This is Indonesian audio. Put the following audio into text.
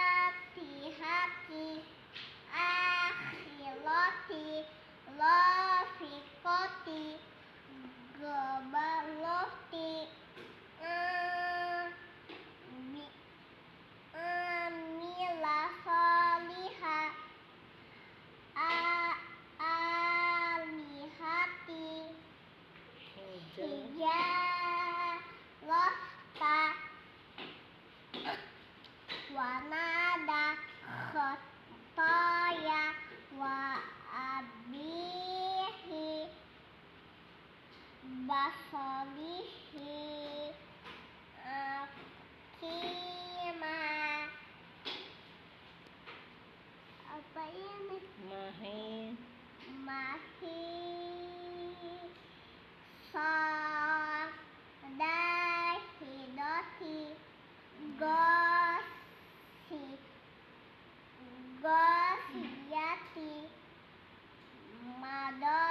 Fatihati akhirati lafiqati gabaloti amila saliha alihati hija losta wanada khotoya wa abihi basolihi akima apa ini mahi sodahidoti gosiyati madon